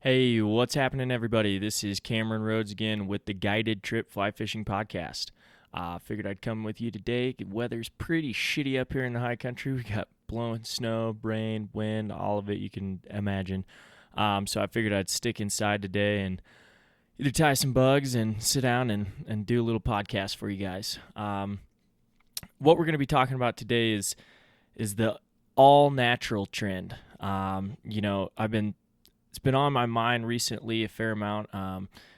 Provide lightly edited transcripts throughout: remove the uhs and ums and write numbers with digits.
Hey, what's happening, everybody? This is Cameron Rhodes again with the Guided Trip Fly Fishing Podcast. Figured I'd come with you today. Weather's pretty shitty up here in the high country. We got blowing snow, rain, wind, all of it you can imagine. So I figured I'd stick inside today and either tie some bugs and sit down and do a little podcast for you guys. What we're going to be talking about today is the all natural trend. It's been on my mind recently a fair amount.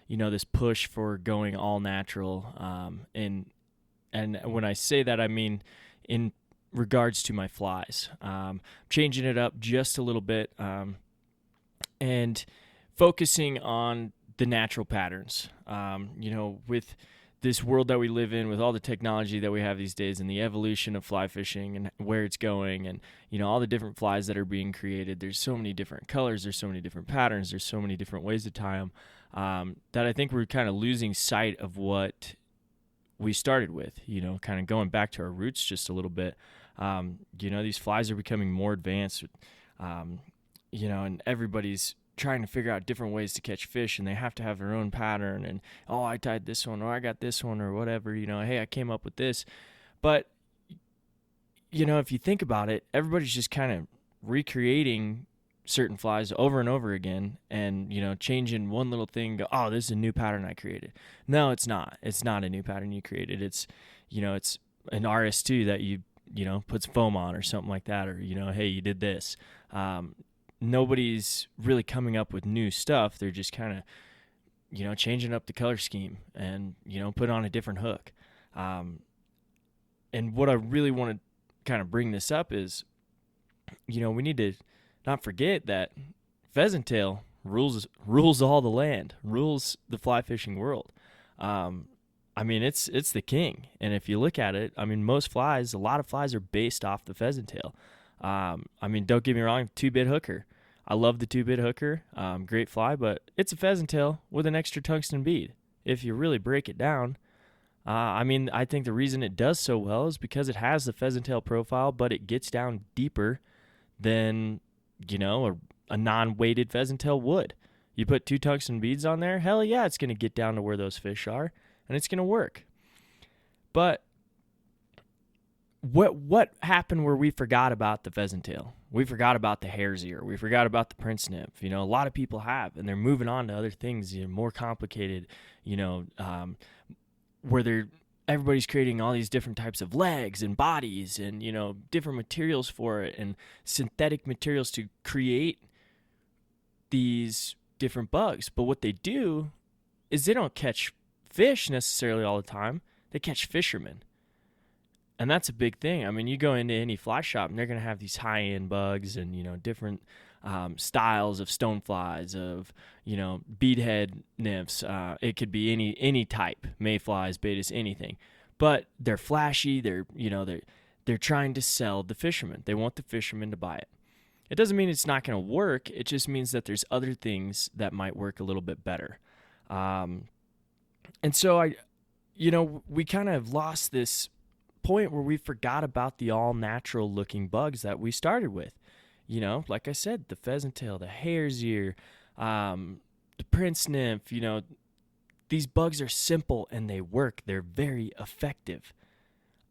This push for going all natural. And when I say that, I mean in regards to my flies. Changing it up just a little bit and focusing on the natural patterns. With this world that we live in, with all the technology that we have these days and the evolution of fly fishing and where it's going and, all the different flies that are being created, there's so many different colors, there's so many different patterns, there's so many different ways to tie them that I think we're kind of losing sight of what we started with, kind of going back to our roots just a little bit. These flies are becoming more advanced, and everybody's trying to figure out different ways to catch fish, and they have to have their own pattern, and I tied this one, or I got this one, or whatever, hey, I came up with this. But if you think about it, everybody's just kind of recreating certain flies over and over again, and changing one little thing, go, this is a new pattern I created. No, it's not a new pattern you created. It's it's an RS2 that you puts foam on or something like that, or hey, you did this. Nobody's really coming up with new stuff. They're just kind of, changing up the color scheme and, put on a different hook. And what I really want to kind of bring this up is, we need to not forget that pheasant tail rules all the land, rules the fly fishing world. It's the king. And if you look at it, a lot of flies are based off the pheasant tail. Don't get me wrong, 2-bit hooker. I love the 2-bit hooker. Great fly, but it's a pheasant tail with an extra tungsten bead. If you really break it down, I think the reason it does so well is because it has the pheasant tail profile, but it gets down deeper than, a non-weighted pheasant tail would. You put 2 tungsten beads on there, hell yeah, it's going to get down to where those fish are, and it's going to work. But what happened where we forgot about the pheasant tail? We forgot about the hare's ear. We forgot about the prince nymph. A lot of people have, and they're moving on to other things, more complicated, where everybody's creating all these different types of legs and bodies and, different materials for it and synthetic materials to create these different bugs. But what they do is they don't catch fish necessarily all the time. They catch fishermen. And that's a big thing. You go into any fly shop and they're going to have these high-end bugs and, different styles of stoneflies, of, beadhead nymphs. It could be any type, mayflies, betas, anything. But they're flashy. They're trying to sell the fishermen. They want the fishermen to buy it. It doesn't mean it's not going to work. It just means that there's other things that might work a little bit better. And so we kind of lost this point where we forgot about the all natural looking bugs that we started with. Like I said, the pheasant tail, the hare's ear, the prince nymph, these bugs are simple and they work. They're very effective.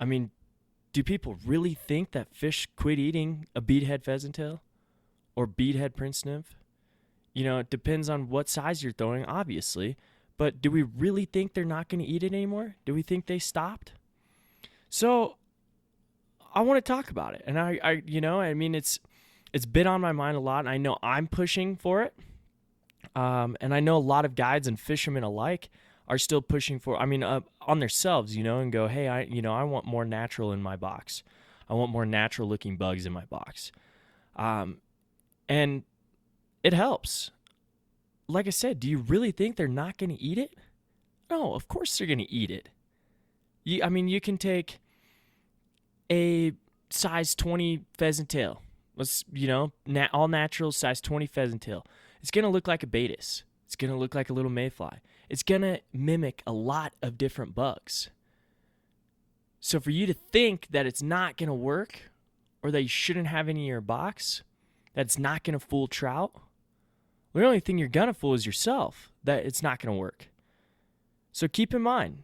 Do people really think that fish quit eating a beadhead pheasant tail or beadhead prince nymph? It depends on what size you're throwing, obviously, but do we really think they're not going to eat it anymore? Do we think they stopped? So I want to talk about it. And it's been on my mind a lot, and I know I'm pushing for it. And I know a lot of guides and fishermen alike are still pushing for, on themselves, and go, hey, I want more natural in my box. I want more natural looking bugs in my box. And it helps. Like I said, do you really think they're not going to eat it? No, of course they're going to eat it. You can take a size 20 pheasant tail. Let's, all natural size 20 pheasant tail. It's going to look like a betas. It's going to look like a little mayfly. It's going to mimic a lot of different bugs. So for you to think that it's not going to work or that you shouldn't have any in your box, that it's not going to fool trout, The only thing you're going to fool is yourself that it's not going to work. So keep in mind,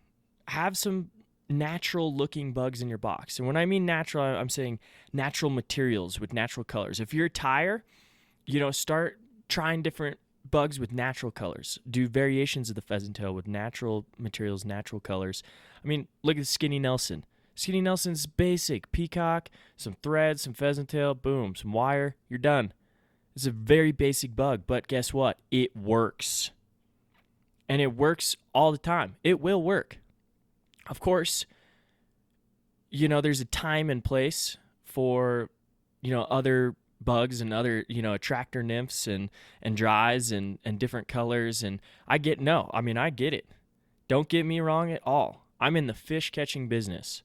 have some natural looking bugs in your box. And when I mean natural, I'm saying natural materials with natural colors. If you're a tire, start trying different bugs with natural colors. Do variations of the pheasant tail with natural materials, natural colors. I mean, look at Skinny Nelson. Skinny Nelson's basic peacock, some thread, some pheasant tail, boom, some wire, you're done. It's a very basic bug, but guess what? It works. And it works all the time. It will work. Of course, there's a time and place for, other bugs and other, attractor nymphs and dries and different colors. And I get it. Don't get me wrong at all. I'm in the fish catching business.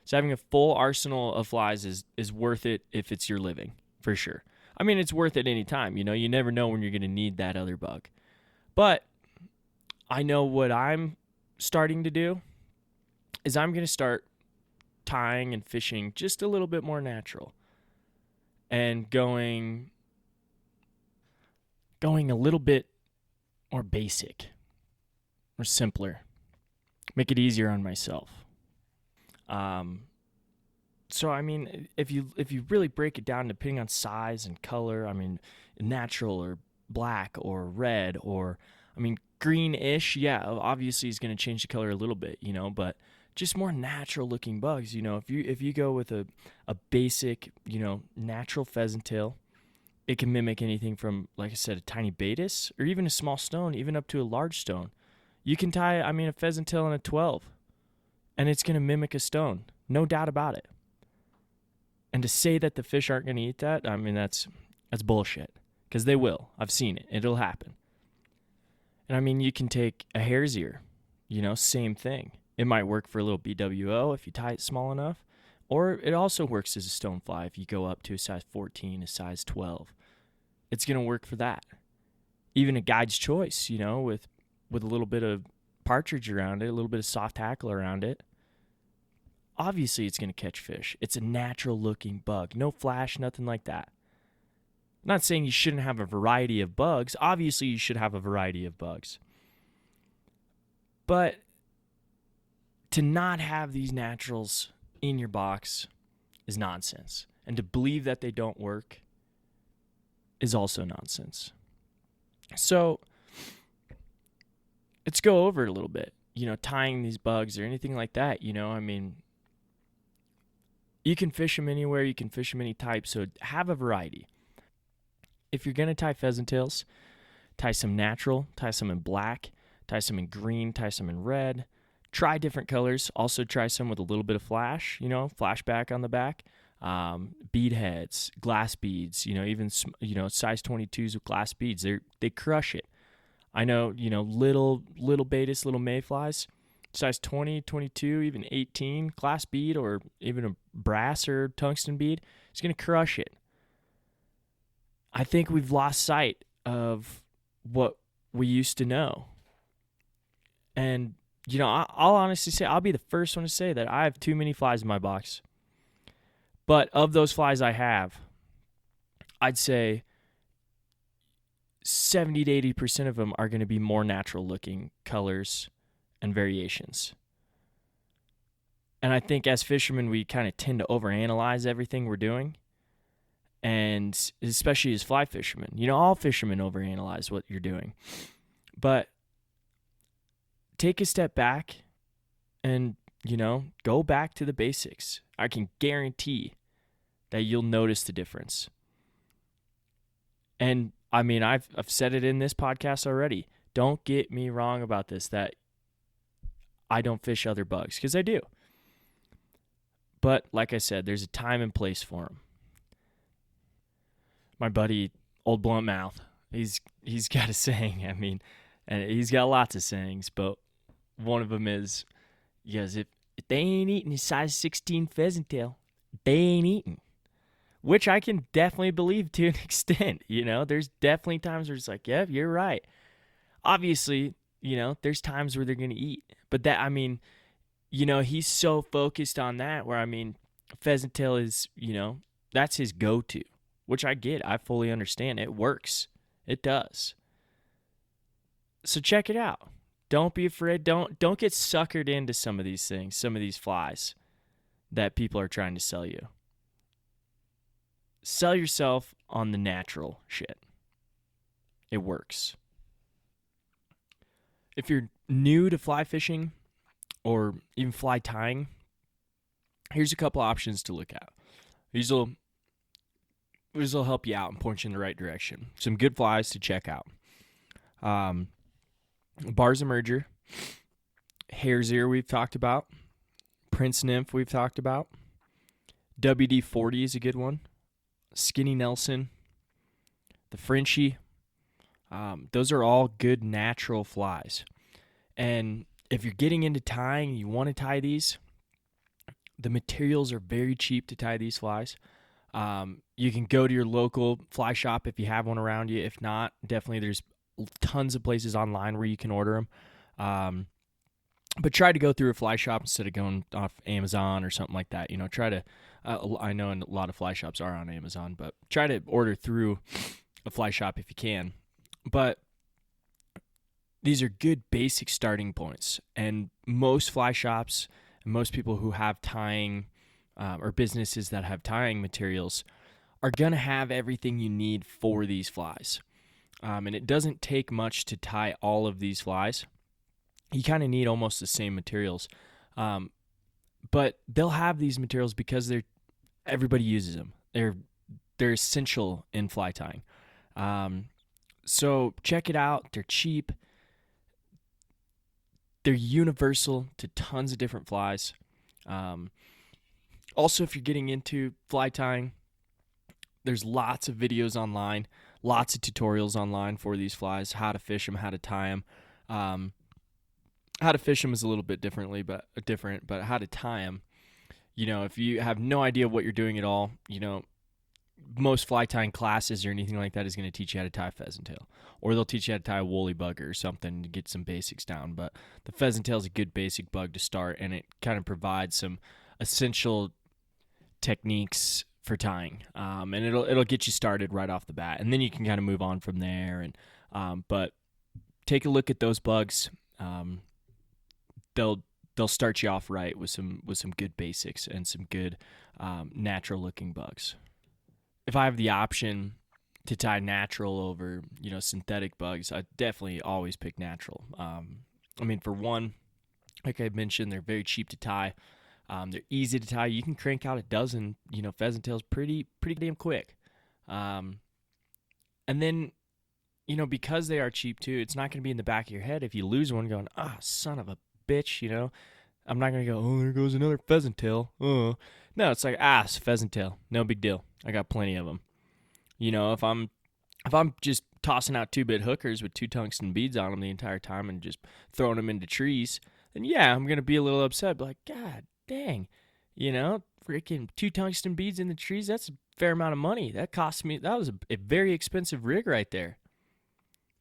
So having a full arsenal of flies is worth it if it's your living, for sure. I mean, it's worth it any time. You never know when you're going to need that other bug. But I know what I'm starting to do is I'm going to start tying and fishing just a little bit more natural and going a little bit more basic or simpler. Make it easier on myself. So I mean, if you really break it down, depending on size and color, I mean, natural or black or red or, I mean, greenish, yeah, obviously is going to change the color a little bit, but just more natural looking bugs. If you go with a basic, natural pheasant tail, it can mimic anything from, like I said, a tiny baetis or even a small stone, even up to a large stone. You can tie, a pheasant tail in a 12, and it's going to mimic a stone, no doubt about it. And to say that the fish aren't going to eat that, that's bullshit, because they will. I've seen it. It'll happen. And you can take a hare's ear, same thing. It might work for a little BWO if you tie it small enough, or it also works as a stonefly if you go up to a size 14, a size 12. It's going to work for that. Even a guide's choice, with a little bit of partridge around it, a little bit of soft hackle around it. Obviously, it's going to catch fish. It's a natural-looking bug. No flash, nothing like that. I'm not saying you shouldn't have a variety of bugs. Obviously, you should have a variety of bugs. But to not have these naturals in your box is nonsense. And to believe that they don't work is also nonsense. So let's go over it a little bit. Tying these bugs or anything like that, you can fish them anywhere. You can fish them any type. So have a variety. If you're going to tie pheasant tails, tie some natural, tie some in black, tie some in green, tie some in red. Try different colors. Also try some with a little bit of flash, flashback on the back. Bead heads, glass beads, even, size 22s with glass beads. They crush it. I know, little baetis, little mayflies, size 20, 22, even 18, glass bead or even a brass or tungsten bead, it's going to crush it. I think we've lost sight of what we used to know. And, I'll honestly say, I'll be the first one to say that I have too many flies in my box. But of those flies I have, I'd say 70 to 80% of them are going to be more natural looking colors and variations. And I think as fishermen, we kind of tend to overanalyze everything we're doing. And especially as fly fishermen, all fishermen overanalyze what you're doing. But take a step back and, go back to the basics. I can guarantee that you'll notice the difference. And I've said it in this podcast already. Don't get me wrong about this, that I don't fish other bugs, because I do. But like I said, there's a time and place for them. My buddy, Old Blunt Mouth, he's got a saying, and he's got lots of sayings, but one of them is, he goes, if they ain't eating a size 16 pheasant tail, they ain't eating. Which I can definitely believe to an extent. There's definitely times where it's like, yeah, you're right. Obviously, there's times where they're going to eat. But that, he's so focused on that where, pheasant tail is, that's his go-to, which I get. I fully understand. It works. It does. So check it out. Don't be afraid. Don't get suckered into some of these things, some of these flies that people are trying to sell you. Sell yourself on the natural shit. It works. If you're new to fly fishing or even fly tying, here's a couple options to look at. These will help you out and point you in the right direction. Some good flies to check out. Bars Emerger, Hare's Ear we've talked about, Prince Nymph we've talked about, WD-40 is a good one, Skinny Nelson, the Frenchie. Those are all good natural flies. And if you're getting into tying, you want to tie these, the materials are very cheap to tie these flies. You can go to your local fly shop if you have one around you. If not, definitely there's tons of places online where you can order them. But try to go through a fly shop instead of going off Amazon or something like that. Try to, I know a lot of fly shops are on Amazon, but try to order through a fly shop if you can. But these are good basic starting points. And most fly shops and most people who have tying or businesses that have tying materials are going to have everything you need for these flies. And it doesn't take much to tie all of these flies. You kind of need almost the same materials. But they'll have these materials because everybody uses them. They're essential in fly tying. So check it out. They're cheap. They're universal to tons of different flies. Also, if you're getting into fly tying, there's lots of videos online, lots of tutorials online for these flies, how to fish them, how to tie them. How to fish them is a little bit different, but how to tie them, if you have no idea what you're doing at all, most fly tying classes or anything like that is going to teach you how to tie a pheasant tail, or they'll teach you how to tie a woolly bugger or something to get some basics down. But the pheasant tail is a good basic bug to start, and it kind of provides some essential techniques for tying, and it'll get you started right off the bat, and then you can kind of move on from there. And but take a look at those bugs. They'll start you off right with some good basics and some good natural looking bugs. If I have the option to tie natural over synthetic bugs, I definitely always pick natural. For one, like I mentioned, they're very cheap to tie. They're easy to tie. You can crank out a dozen pheasant tails pretty damn quick. And then because they are cheap too, it's not going to be in the back of your head if you lose one going, son of a bitch, I'm not going to go, there goes another pheasant tail. No, it's like, it's a pheasant tail. No big deal. I got plenty of them. If I'm just tossing out 2-bit hookers with 2 tungsten beads on them the entire time and just throwing them into trees, then yeah, I'm going to be a little upset. But like, God dang, freaking 2 tungsten beads in the trees, that's a fair amount of money. That was a very expensive rig right there.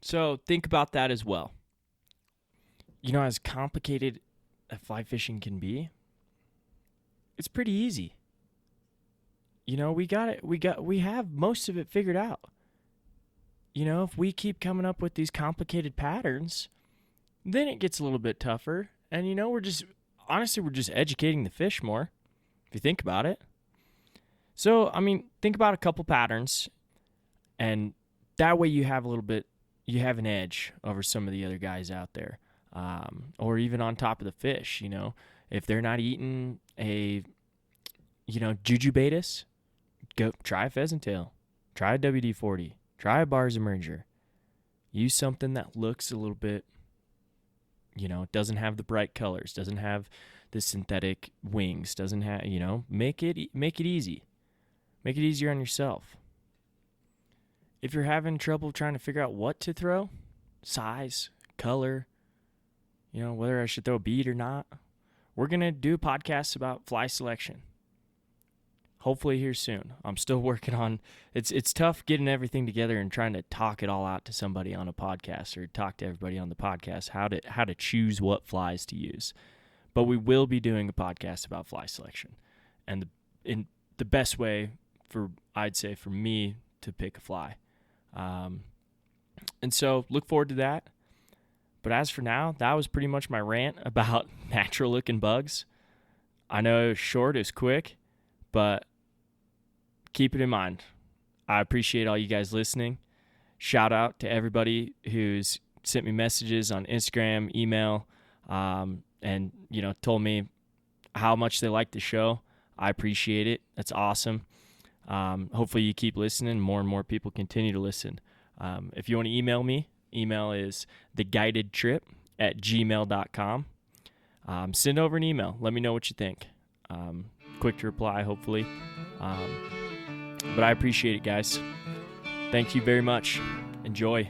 So think about that as well. As complicated as fly fishing can be, it's pretty easy. We have most of it figured out. If we keep coming up with these complicated patterns, then it gets a little bit tougher. And we're just educating the fish more, if you think about it. So, think about a couple patterns, and that way you have an edge over some of the other guys out there. Or even on top of the fish, if they're not eating a, jujubatus, go try a pheasant tail, try a WD-40, try a Bars Emerger. Use something that looks a little bit, doesn't have the bright colors, doesn't have the synthetic wings, doesn't have, make it easy. Make it easier on yourself. If you're having trouble trying to figure out what to throw, size, color, whether I should throw a bead or not, we're going to do a podcast about fly selection. Hopefully here soon. I'm still working on it's tough getting everything together and trying to talk it all out to somebody on a podcast, or talk to everybody on the podcast how to choose what flies to use. But we will be doing a podcast about fly selection, and the best way for me to pick a fly. And so look forward to that. But as for now, that was pretty much my rant about natural looking bugs. I know it's short, it's quick, but keep it in mind. I appreciate all you guys listening. Shout out to everybody who's sent me messages on Instagram, email, and told me how much they like the show. I appreciate it. That's awesome. Hopefully you keep listening. More and more people continue to listen. If you want to email me, email is theguidedtrip@gmail.com. Send over an email. Let me know what you think. Quick to reply, hopefully. But I appreciate it, guys. Thank you very much. Enjoy.